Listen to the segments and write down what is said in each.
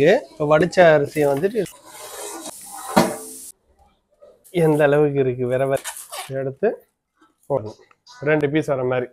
இப்போ வடிச்ச அரிசியை வந்துட்டு எந்த அளவுக்கு இருக்கு வேற வேற எடுத்து போடணும். 2 பீஸ் வர மாதிரி.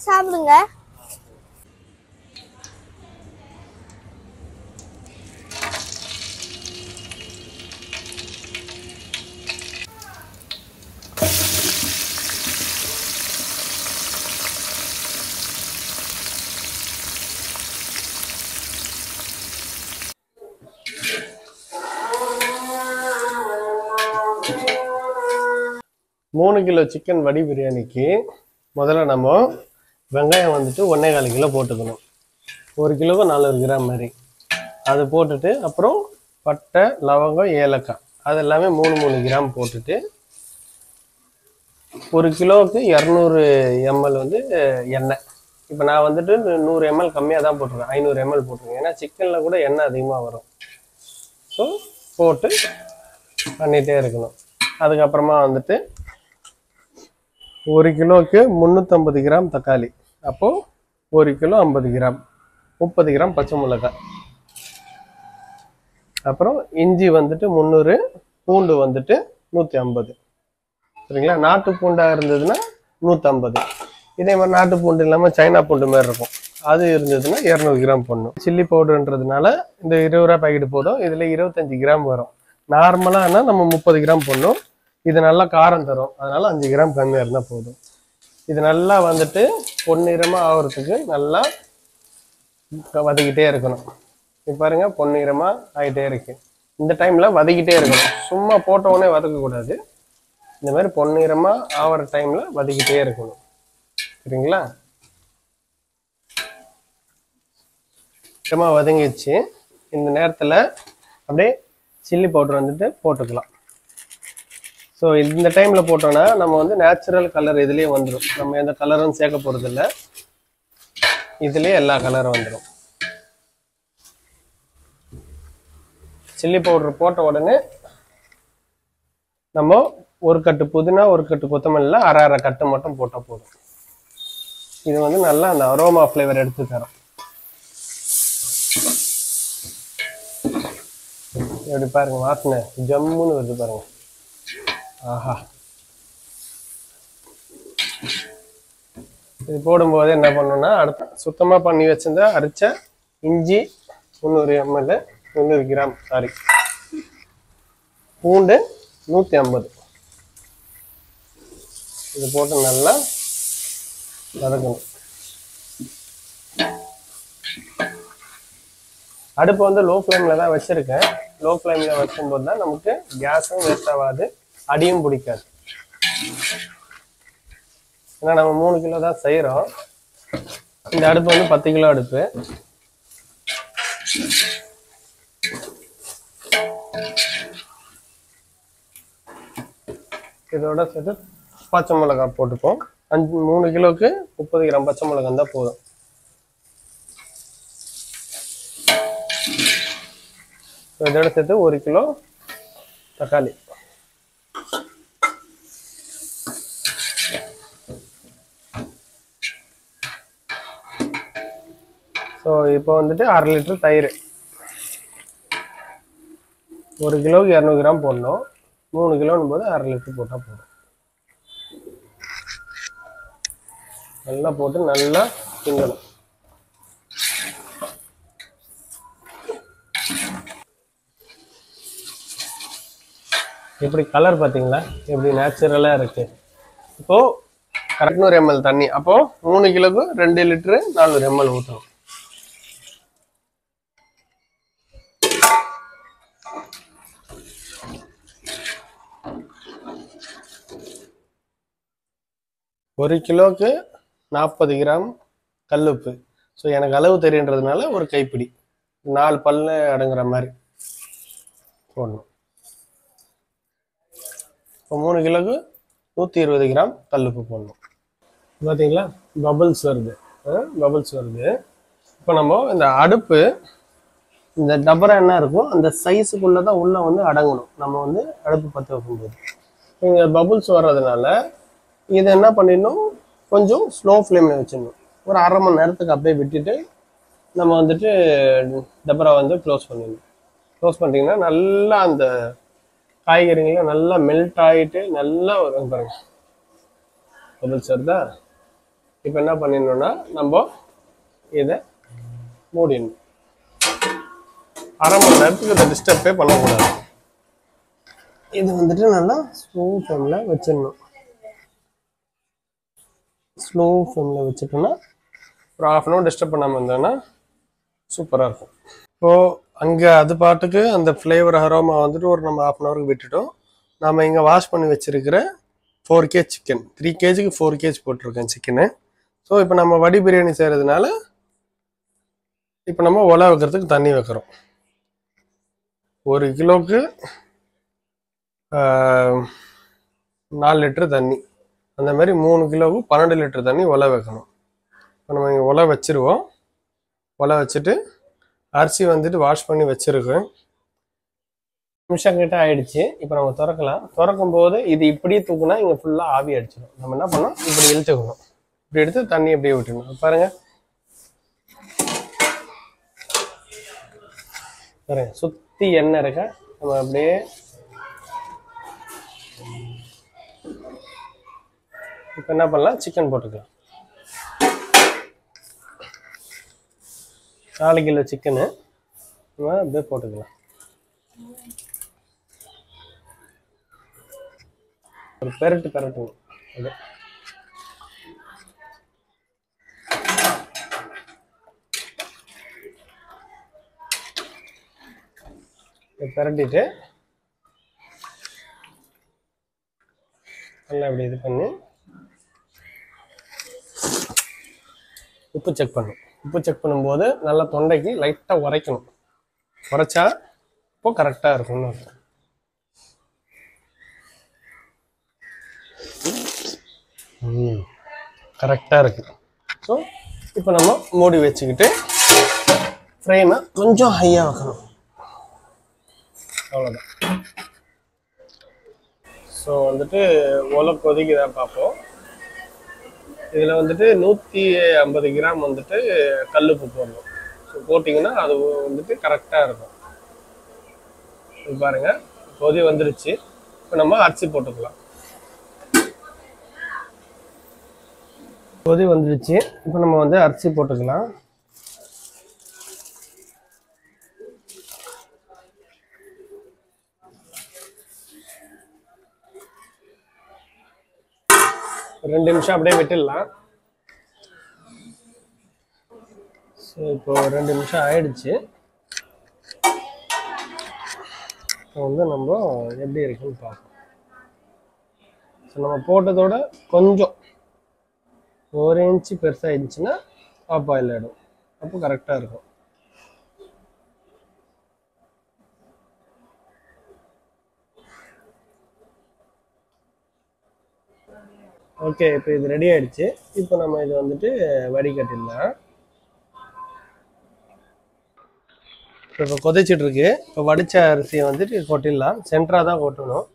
சாப்பிடுங்க. 3 கிலோ சிக்கன் வடி பிரியாணிக்கு முதல்ல நம்ம வெங்காயம் வந்துட்டு 1.25 கிலோ போட்டுக்கணும். 1 கிலோவுக்கு 400 கிராம் மாதிரி அது போட்டுட்டு அப்புறம் பட்டை லவங்கம் ஏலக்காய் அது எல்லாமே 3 கிராம் போட்டுட்டு 1 கிலோவுக்கு 200 ml வந்து எண்ணெய். இப்போ நான் வந்துட்டு 100 ml கம்மியாக தான் போட்டிருக்கேன், 500 ml போட்டிருக்கேன். ஏன்னா சிக்கனில் கூட எண்ணெய் அதிகமாக வரும். ஸோ போட்டு பண்ணிகிட்டே இருக்கணும். அதுக்கப்புறமா வந்துட்டு 1 கிலோவுக்கு 350 கிராம் தக்காளி, அப்போது 1 கிலோ 50 கிராம், 30 கிராம் பச்சை மிளகாய், அப்புறம் இஞ்சி வந்துட்டு 300, பூண்டு வந்துட்டு 150. சரிங்களா? நாட்டு பூண்டாக இருந்ததுன்னா 150. இதே மாதிரி நாட்டு பூண்டு இல்லாமல் சைனா பூண்டு மாதிரி இருக்கும், அது இருந்ததுன்னா 200 கிராம் போடணும். சில்லி பவுடர்ன்றதுனால இந்த 20 ரூபா பாக்கெட் போதும். இதில் 25 கிராம் வரும். நார்மலானா நம்ம 30 கிராம் போடணும். இது நல்லா காரம் தரும், அதனால 5 கிராம் கம்மியாக இருந்தால் போதும். இது நல்லா வந்துட்டு பொன்னிறமாக ஆகிறதுக்கு நல்லா வதக்கிட்டே இருக்கணும். இப்போ பாருங்க பொன்னிறமாக ஆகிட்டே இருக்கு. இந்த டைமில் வதக்கிட்டே இருக்கணும். சும்மா போட்ட உடனே வதக்கக்கூடாது. இந்த மாதிரி பொன்னிறமாக ஆகிற டைமில் வதக்கிட்டே இருக்கணும். சரிங்களா? சுத்தமாக வதங்கிடுச்சு. இந்த நேரத்தில் அப்படியே சில்லி பவுடர் வந்துட்டு போட்டுக்கலாம். ஸோ இந்த டைமில் போட்டோன்னா நம்ம வந்து நேச்சுரல் கலர் இதுலேயே வந்துடும். நம்ம எந்த கலரும் சேர்க்க போகிறதில்ல, இதுலேயே எல்லா கலரும் வந்துடும். சில்லி பவுடர் போட்ட உடனே நம்ம 1 கட்டு புதினா 1 கட்டு கொத்தமல்லியில் அரை கட்டு மட்டும் போட்டால் போதும். இது வந்து நல்லா அந்த அரோமா ஃப்ளேவர் எடுத்து தரும். எப்படி பாருங்க, வாசனை ஜம்முன்னு வருது பாருங்க. ஆஹா, இது போடும்போது என்ன பண்ணணும்னா அடுத்த சுத்தமாக பண்ணி வச்சிருந்தா அரைச்ச இஞ்சி 300 ml 300 கிராம் சாரி, பூண்டு 150, இது போட்டு நல்லா வதக்கணும். அடுப்பு வந்து லோ ஃப்ளேமில் தான் வச்சுருக்கேன். லோ ஃப்ளேமில் வைக்கும்போது தான் நமக்கு கேஸும் வேஸ்ட் ஆகாது, அடியும் பிடிக்காது. ஏன்னா நம்ம 3 கிலோ தான் செய்கிறோம். இந்த அடுப்பு வந்து 10 கிலோ அடுப்பு. இதோட சேர்த்து பச்சை மிளகாய் போட்டுப்போம். 3 கிலோவுக்கு 30 கிராம் பச்சை மிளகாய் தான் போதும். இதோட சேர்த்து 1 கிலோ தக்காளி. ஸோ இப்போ வந்துட்டு 1/2 லிட்டர் தயிர். 1 கிலோவுக்கு 200 கிராம் போடணும். 3 கிலோன்னும் போது 1/2 லிட்டர் போட்டால் போதும். நல்லா போட்டு நல்லா கிண்டணும். எப்படி கலர் பார்த்தீங்களா, எப்படி நேச்சுரலாக இருக்கு. இப்போ 200 ml தண்ணி, அப்போ 3 கிலோக்கு 2 லிட்டரு 400 ml ஊற்றணும். ஒரு கிலோக்கு 40 கிராம் கல்லுப்பு. ஸோ எனக்கு அளவு தெரியுன்றதுனால ஒரு கைப்பிடி 4 பல்லு அடங்குற மாதிரி போடணும். இப்போ 3 கிலோக்கு 120 கிராம் கல்லுப்பு போடணும். பார்த்தீங்களா பபிள்ஸ் வருது, பபிள்ஸ் வருது. இப்போ நம்ம இந்த அடுப்பு இந்த டபரா என்ன இருக்கும் அந்த சைஸுக்குள்ளே தான் உள்ளே வந்து அடங்கணும். நம்ம வந்து அடுப்பு பற்ற வைக்கும்போது இங்கே பபுள்ஸ் வர்றதுனால இதை என்ன பண்ணிடணும், கொஞ்சம் ஸ்லோ ஃப்ளேமில் வச்சிடணும். ஒரு அரை மணி நேரத்துக்கு அப்படியே விட்டுட்டு நம்ம வந்துட்டு டபரா வந்து க்ளோஸ் பண்ணிடணும். க்ளோஸ் பண்ணிட்டீங்கன்னா நல்லா அந்த காய்கறிங்களாம் நல்லா மெல்ட் ஆகிட்டு நல்லா வரும் பாருங்க, பபுள்ஸ் வருதா. இப்போ என்ன பண்ணிடணும்னா நம்ம இதை மூடிடணும். அரை மணி நேரத்துக்கு இதை டிஸ்டர்பே பண்ணக்கூடாது. இது வந்துட்டு நல்லா ஸ்லோ ஃப்ளேமில் வச்சிடணும். ஸ்லோ ஃப்ளேமில் வச்சுட்டோன்னா ஒரு ½ அன் ஹவர் டிஸ்டர்ப் பண்ணாமல் இருந்தோன்னா சூப்பராக இருக்கும். இப்போது அங்கே அது பாட்டுக்கு அந்த ஃப்ளேவர் அரோமா வந்துட்டு ஒரு நம்ம ½ அன் ஹவருக்கு விட்டுட்டோம். நம்ம இங்கே வாஷ் பண்ணி வச்சுருக்கிற 4 kg சிக்கன், 3 kgக்கு 4 kg போட்டிருக்கேன் சிக்கனு. ஸோ இப்போ நம்ம வடி பிரியாணி செய்கிறதுனால இப்போ நம்ம ஒலை வைக்கிறதுக்கு தண்ணி வைக்கிறோம். 1 கிலோவுக்கு 4 லிட்டரு தண்ணி, அந்த மாதிரி 3 கிலோவுக்கு 12 லிட்டர் தண்ணி ஒலை வைக்கணும். இப்போ நம்ம இங்கே ஒலை வச்சுருவோம். ஒலை வச்சுட்டு அரிசி வந்துட்டு வாஷ் பண்ணி வச்சுருக்கேன். நிமிஷம் கிட்ட ஆயிடுச்சு. இப்போ நம்ம திறக்கலாம். திறக்கும் போது இது இப்படியே தூக்குனா இங்கே ஃபுல்லாக ஆவி அடிச்சிடும். நம்ம என்ன பண்ணோம், இப்படி இழுத்துக்கணும். இப்படி எடுத்து தண்ணி அப்படியே விட்டுணும். பாருங்க பாருங்க, சுற்றி எண்ணெய் இருக்க. நம்ம அப்படியே இப்போ என்ன பண்ணலாம், சிக்கன் போட்டுக்கலாம். 4 கிலோ சிக்கனு நம்ம அப்படியே போட்டுக்கலாம். ஒரு பெரட்டணும். பெரட்டிட்டு நல்லா இப்படி இது பண்ணி உப்பு செக் பண்ணும். உப்பு செக் பண்ணும்போது நல்லா தொண்டைக்கு லைட்டாக உரைக்கணும். உரைச்சா இப்போ கரெக்டாக இருக்கும்னு அர்த்தம். கரெக்டாக இருக்குது. ஸோ இப்போ நம்ம மூடி வச்சுக்கிட்டு ஃப்ளேமை கொஞ்சம் ஹையாக வைக்கணும். அவ்வளோதான். ஸோ வந்துட்டு ஒலை கொதிக்குதான் பார்ப்போம். இதில் வந்துட்டு 150 கிராம் வந்துட்டு கல்லுப்பு போடணும். ஸோ போட்டிங்கன்னா அது வந்துட்டு கரெக்டாக இருக்கும். இது பாருங்கள், கொதி வந்துடுச்சு. இப்போ நம்ம அரிசி போட்டுக்கலாம். கொதி வந்துடுச்சு. இப்போ நம்ம வந்து அரிசி போட்டுக்கலாம். ஒரு 2 நிமிஷம் அப்படியே விட்டுடலாம். ஸோ இப்போ 2 நிமிஷம் ஆயிடுச்சு. இப்போ வந்து நம்ம எப்படி இருக்குன்னு பார்ப்போம். ஸோ நம்ம போட்டதோட கொஞ்சம் 1 இன்ச்சு பெருசாக இருந்துச்சுன்னா ஆஃப் பாயில் ஆகிடும். அப்போ கரெக்டாக இருக்கும். ஓகே, இப்போ இது ரெடி ஆயிடுச்சு. இப்போ நம்ம இது வந்துட்டு வடிகட்டிடலாம். இப்போ கொதிச்சிட்டு இருக்கு. இப்போ வடிச்ச அரிசியை வந்துட்டு கொட்டிடலாம். சென்டராக தான் கொட்டணும்.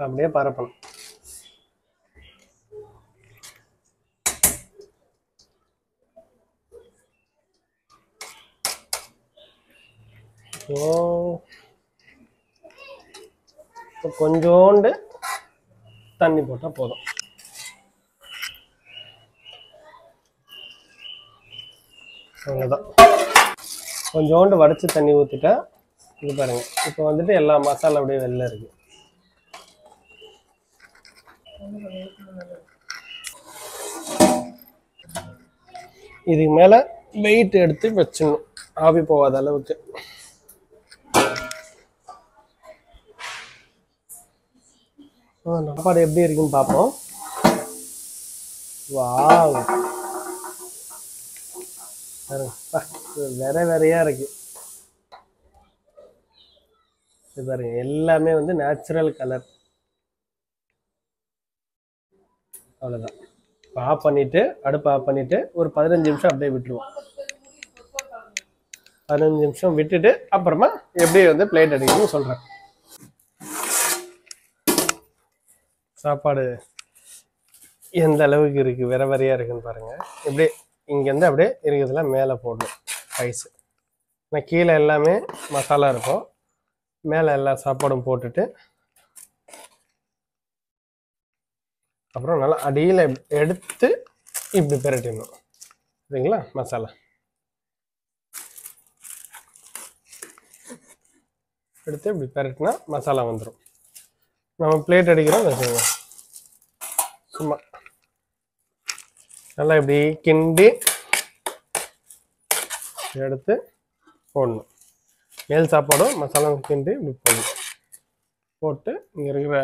அப்படியே பரப்பணும். இப்போ கொஞ்சோண்டு தண்ணி போட்டால் போதும். அவ்வளோதான். கொஞ்சோண்டு வடிச்சு தண்ணி ஊற்றிட்டா இது பாருங்க. இப்போ வந்துட்டு எல்லா மசாலா அப்படியே வெளில இருக்கு. இதுக்கு மேலே வெயிட் எடுத்து வச்சிடணும், ஆவி போகாத அளவுக்கு. சாப்பாடு எப்படி இருக்குன்னு பார்ப்போம். வாவ், வேறையா இருக்கு. இது பாருங்க, எல்லாமே வந்து நேச்சுரல் கலர். அவ்வளோதான். இப்போ ஆஃப் பண்ணிட்டு, அடுப்பு ஆஃப் பண்ணிட்டு ஒரு 15 நிமிஷம் அப்படியே விட்டுருவோம். 15 நிமிஷம் விட்டுட்டு அப்புறமா எப்படி வந்து பிளேட் அடிக்கணும்னு சொல்கிறேன். சாப்பாடு எந்த அளவுக்கு இருக்குது, வேற வேறையாக இருக்குன்னு பாருங்கள். இப்படியே இங்கேருந்து அப்படியே இருக்கிறதுலாம் மேலே போடணும் ரைஸு. நான் கீழே எல்லாமே மசாலா இருக்கும், மேலே எல்லா சாப்பாடும் போட்டுட்டு அப்புறம் நல்லா அடியில் எடுத்து இப்படி பிரட்டிடணும். சரிங்களா? மசாலா எடுத்து இப்படி பிரட்டினா மசாலா வந்துடும். நம்ம பிளேட் அடிக்கிறோம் வச்சுக்கோங்க. சும்மா நல்லா இப்படி கிண்டி எடுத்து போடணும். மேல் சாப்பாடும் மசாலா கிண்டி இப்படி போடணும். போட்டு இங்கே இருக்கிற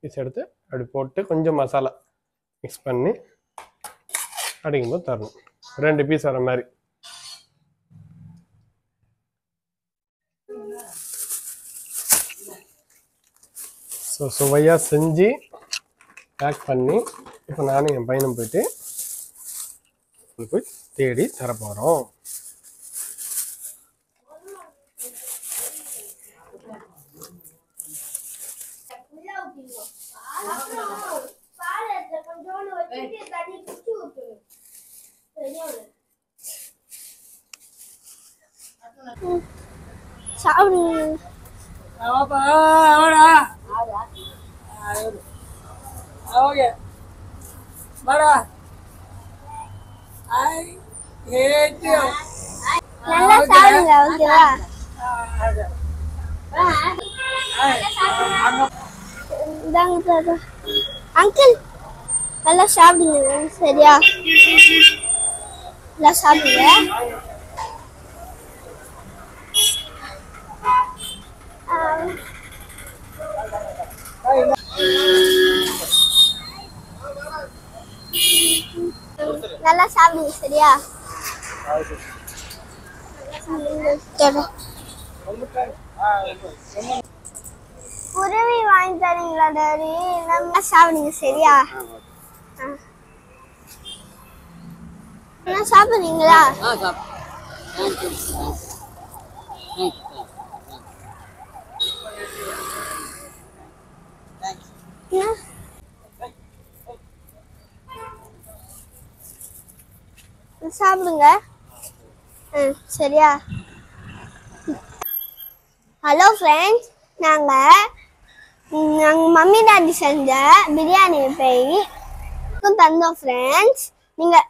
பீஸ் எடுத்து அப்படி போட்டு கொஞ்சம் மசாலா மிக்ஸ் பண்ணி அடிக்கும்போது தரணும். 2 பீஸ் வர மாதிரி. ஸோ சுவையாக செஞ்சு பேக் பண்ணி இப்போ நானும் என் பையனும் போயிட்டு போய் தேடி தரப்போகிறோம். நல்லா சாப்பிடுங்க. ஓகேவா? அங்கிள் நல்லா சாப்பிடுங்க. சரியா? நல்லா சாப்பிடுங்க. நல்லா சாப்பிடுங்க. சரியா? குருவி வாங்கி தரீங்களா டாடி? நல்லா சாப்பிடுங்க. சரியா? நல்லா சாப்பிடுறீங்களா? சாப்பிடுங்க. சரியா? ஹலோ ஃப்ரெண்ட்ஸ், நாங்கள் மம்மி டாடி செஞ்ச பிரியாணி போய் தந்தோம் ஃப்ரெண்ட்ஸ். நீங்கள்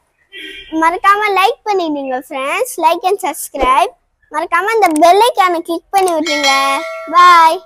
மறக்காமல் லைக் பண்ணிடுங்க ஃப்ரெண்ட்ஸ். Like and subscribe. மறக்காமல் இந்த பெல் ஐக்கானை கிளிக் பண்ணி விட்டுருங்க. பாய்.